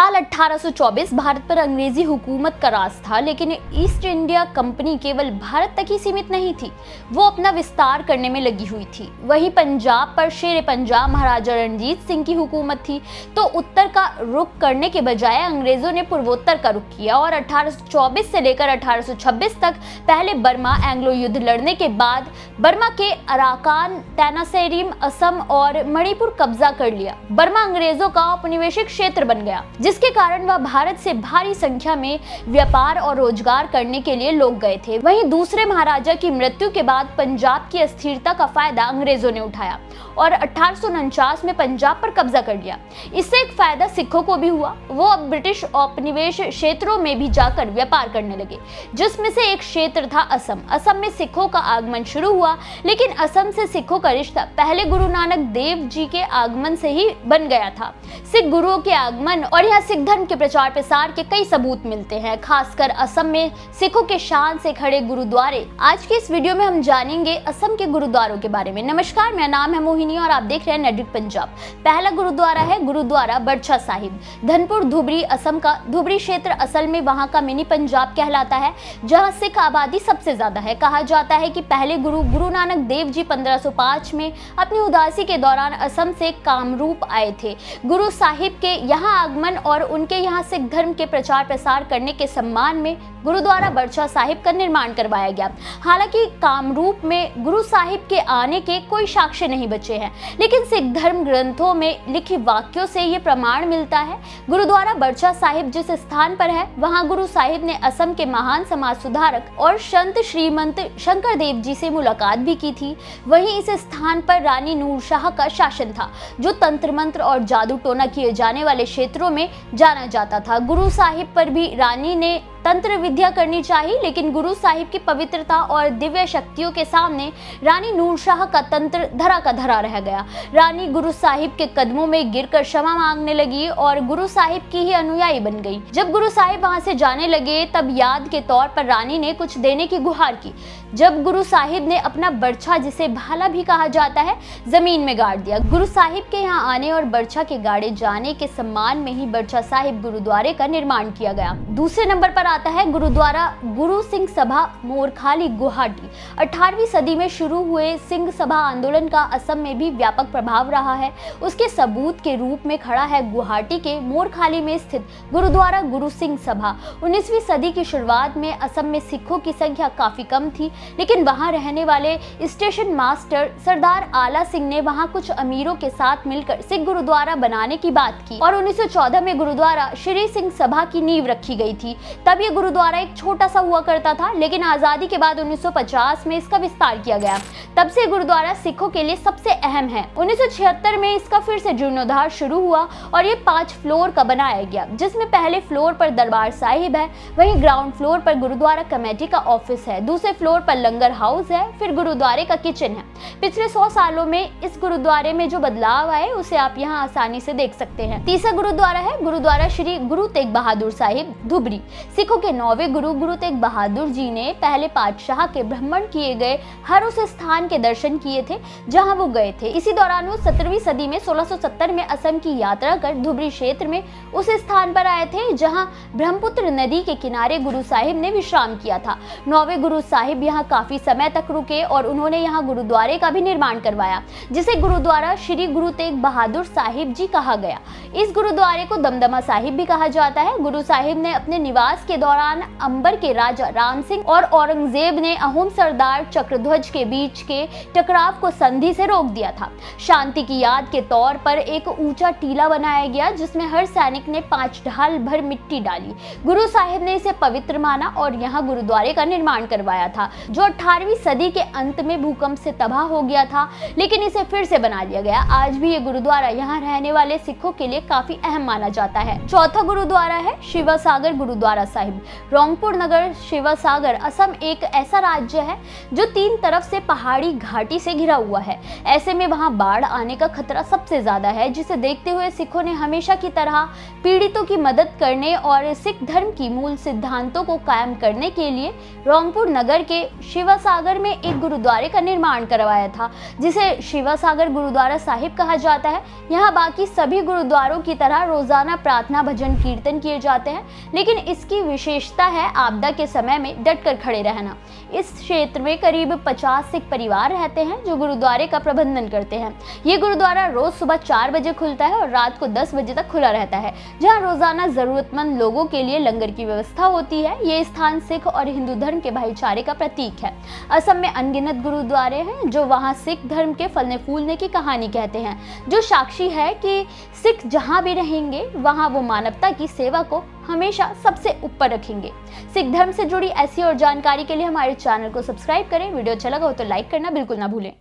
साल 1824 भारत पर अंग्रेजी हुकूमत का राज था, लेकिन ईस्ट इंडिया कंपनी केवल भारत तक ही सीमित नहीं थी, वो अपना विस्तार करने में लगी हुई थी। वहीं पंजाब पर शेर पंजाब महाराजा रणजीत सिंह की हुकूमत थी, तो उत्तर का रुख करने के बजाय अंग्रेजों ने पूर्वोत्तर का रुख किया और 1824 से लेकर 1826 तक पहले बर्मा एंग्लो युद्ध लड़ने के बाद बर्मा के अराकान, तैनासेरिम, असम और मणिपुर कब्जा कर लिया। बर्मा अंग्रेजों का औपनिवेशिक क्षेत्र बन गया, जिसके कारण वह भारत से भारी संख्या में व्यापार और रोजगार करने के लिए लोग गए थे। वहीं दूसरे महाराजा की मृत्यु के बाद पंजाब की अस्थिरता का फायदा अंग्रेजों ने उठाया और 1849 में पंजाब पर कब्जा कर लिया। इससे एक फायदा सिखों को भी हुआ, वो अब ब्रिटिश औपनिवेश क्षेत्रों में भी जाकर व्यापार करने लगे, जिसमें से एक क्षेत्र था असम। असम में सिखों का आगमन शुरू हुआ, लेकिन असम से सिखों का रिश्ता पहले गुरु नानक देव जी के आगमन से ही बन गया था। सिख गुरुओं के आगमन और यहाँ सिख धर्म के प्रचार प्रसार के कई सबूत मिलते हैं, खासकर असम में सिखों के शान से खड़े गुरुद्वारे। आज की इस वीडियो में हम जानेंगे असम के गुरुद्वारों के बारे में। नमस्कार, मेरा नाम है मोहिनी और आप देख रहे हैं नेटवर्क पंजाब। पहला गुरुद्वारा है गुरुद्वारा बड़छा साहिब, धनपुर धुबरी, असम का। धुबरी क्षेत्र असल में वहां का मिनी पंजाब कहलाता है, जहां सिख आबादी सबसे ज्यादा है। कहा जाता है कि पहले गुरु नानक देव जी 1505 में अपनी उदासी के दौरान असम से कामरूप आए थे। गुरु साहिब के यहाँ आगमन और उनके यहाँ सिख धर्म के प्रचार प्रसार करने के सम्मान में गुरुद्वारा बड़छा साहिब का निर्माण करवाया गया। हालांकि कामरूप में गुरु साहिब के आने के कोई साक्ष्य नहीं बचे हैं, लेकिन सिख धर्म ग्रंथों में लिखी वाक्यों से ये प्रमाण मिलता है। गुरुद्वारा बड़छा साहिब जिस स्थान पर है, वहां गुरु साहिब ने असम के महान समाज सुधारक और संत श्रीमंत शंकर देव जी से मुलाकात भी की थी। वहीं इस स्थान पर रानी नूर शाह का शासन था, जो तंत्र मंत्र और जादू टोना किए जाने वाले क्षेत्रों में जाना जाता था। गुरु साहिब पर भी रानी ने तंत्र विद्या करनी चाहिए, लेकिन गुरु साहिब की पवित्रता और दिव्य शक्तियों के सामने रानी नूर शाह का तंत्र धरा का धरा रह गया। रानी गुरु साहिब के कदमों में गिरकर क्षमा मांगने लगी और गुरु साहिब की ही अनुयायी बन गई। जब गुरु साहिब वहां से जाने लगे, तब याद के तौर पर रानी ने कुछ देने की गुहार की। जब गुरु साहिब ने अपना बड़छा, जिसे भाला भी कहा जाता है, जमीन में गाड़ दिया। गुरु साहिब के यहाँ आने और बड़छा के गाड़े जाने के सम्मान में ही बड़छा साहिब गुरुद्वारे का निर्माण किया गया। दूसरे नंबर पर आता है गुरुद्वारा गुरु सिंह सभा मोरखाली गुवाहाटी। 18वीं सदी में शुरू हुए सिंह सभा आंदोलन का असम में भी व्यापक प्रभाव रहा है। उसके सबूत के रूप में खड़ा है गुवाहाटी के मोरखाली में स्थित गुरुद्वारा गुरु सिंह सभा। 19वीं सदी की शुरुआत में असम में सिखों की संख्या काफी कम थी, लेकिन वहां रहने वाले स्टेशन मास्टर सरदार आला सिंह ने वहां कुछ अमीरों के साथ मिलकर सिख गुरुद्वारा बनाने की बात की और 1914 में गुरुद्वारा श्री सिंह सभा की नींव रखी गई थी। तब ये गुरुद्वारा एक छोटा सा हुआ करता था, लेकिन आजादी के बाद 1950 में इसका विस्तार किया गया। तब से गुरुद्वारा सिखों के लिए सबसे अहम है। 1976 में इसका फिर से जीर्णोद्धार शुरू हुआ और ये 5 फ्लोर का बनाया गया, जिसमें पहले फ्लोर पर दरबार साहिब है, वहीं ग्राउंड फ्लोर पर गुरुद्वारा कमेटी का ऑफिस है, दूसरे फ्लोर पर लंगर हाउस है, फिर गुरुद्वारे का किचन है। पिछले 100 सालों में इस गुरुद्वारे में जो बदलाव आए, उसे आप यहाँ आसानी से देख सकते हैं। तीसरा गुरुद्वारा है गुरुद्वारा श्री गुरु तेग बहादुर साहिब धुबरी। सिखों के 9वें गुरु तेग बहादुर जी ने पहले पातशाह के भ्रमण किए गए हर उस स्थान के दर्शन किए थे जहां वो गए थे। इसी दौरान वो 17वीं सदी में 1670 में असम की यात्रा कर धुबरी क्षेत्र में उस स्थान पर आए थे जहां ब्रह्मपुत्र नदी के किनारे गुरु साहिब ने विश्राम किया था। 9वें गुरु साहिब यहाँ काफी समय तक रुके और उन्होंने यहाँ गुरुद्वारे का भी निर्माण करवाया, जिसे गुरुद्वारा श्री गुरु तेग बहादुर साहिब जी कहा गया। इस गुरुद्वारे को दमदमा साहिब भी कहा जाता है। गुरु साहिब ने अपने निवास के दौरान अंबर के राजा राम सिंह और औरंगजेब ने अहोम सरदार चक्रध्वज के बीच के टकराव को संधि से रोक दिया था। शांति की याद के तौर पर एक ऊंचा टीला बनाया गया, जिसमें हर सैनिक ने 5 ढाल भर मिट्टी डाली। गुरु साहिब ने इसे पवित्र माना और यहाँ गुरुद्वारे का निर्माण करवाया था, जो 18वीं सदी के अंत में भूकंप से तबाह हो गया था, लेकिन इसे फिर से बना लिया गया। आज भी ये गुरुद्वारा यहाँ रहने वाले सिखों के लिए काफी अहम माना जाता है। चौथा गुरुद्वारा है शिवासागर गुरुद्वारा साहिब साहिब। रोंगपुर नगर शिवसागर असम एक ऐसा राज्य है जो 3 तरफ से पहाड़ी घाटी से घिरा हुआ है। ऐसे में वहां बाढ़ आने का खतरा सबसे ज्यादा है, जिसे देखते हुए सिखों ने हमेशा की तरह पीड़ितों की मदद करने और सिख धर्म की मूल सिद्धांतों को कायम करने के लिए रोंगपुर नगर के शिवसागर में एक गुरुद्वारे का निर्माण करवाया था, जिसे शिवसागर गुरुद्वारा साहिब कहा जाता है। यहाँ बाकी सभी गुरुद्वारों की तरह रोजाना प्रार्थना भजन कीर्तन किए जाते हैं, लेकिन इसकी विशेषता है आपदा के समय में डटकर खड़े रहना। इस क्षेत्र में करीब 50 सिख परिवार रहते हैं जो गुरुद्वारे का प्रबंधन करते हैं। ये गुरुद्वारा रोज सुबह 4 बजे खुलता है और रात को 10 बजे तक खुला रहता है, जहां रोजाना जरूरतमंद लोगों के लिए लंगर की व्यवस्था होती है। ये स्थान सिख और हिंदू धर्म के भाईचारे का प्रतीक है। असम में अनगिनत गुरुद्वारे हैं जो वहां सिख धर्म के फलने फूलने की कहानी कहते हैं, जो साक्षी है कि सिख जहां भी रहेंगे वहां वो मानवता की सेवा को हमेशा सबसे ऊपर रखेंगे। सिख धर्म से जुड़ी ऐसी और जानकारी के लिए हमारे चैनल को सब्सक्राइब करें। वीडियो अच्छा लगा हो तो लाइक करना बिल्कुल ना भूलें।